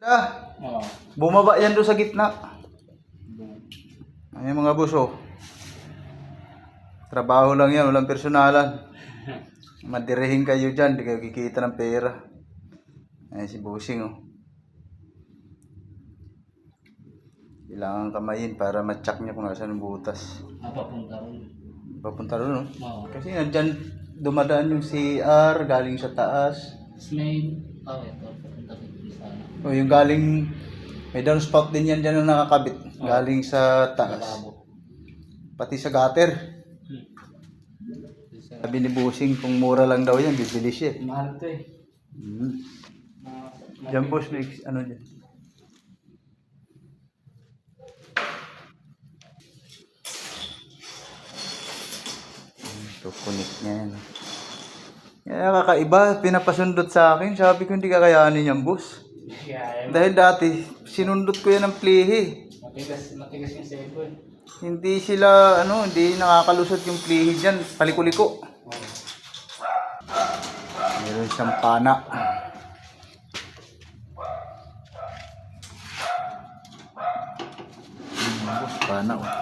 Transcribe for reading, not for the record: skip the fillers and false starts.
Oo. Bumaba yan doon sa gitna. Ay mga buso. Trabaho lang yan, walang personalan. Madirihin kayo dyan, di kayo kikita ng pera. Ay si Busing oh. Kailangan kamayin para ma-check niya kung nasaan ang butas. Papunta ron. Papunta ron oh. Oo. Kasi nandyan dumadaan yung CR galing sa taas. Tapos may ito, papunta rin sana. O yung galing, may downspout din yan dyan na nakakabit. Galing sa taas. Malabo. Pati sa gutter. Sabi ni Busing kung mura lang daw yan, bibili siya. Mahal to eh. Diyan boss, may ano dyan. Ito, connect niya yan. Kaya kakaiba, pinapasundot sa akin. Sabi ko hindi kakayanin yan boss. Yeah, Dahil dati, sinundot ko yan ng plihi. matigas yung sebo eh. Hindi sila, hindi nakakalusot yung plihi dyan. Paliko-liko. Meron siyang pana. Pana oh.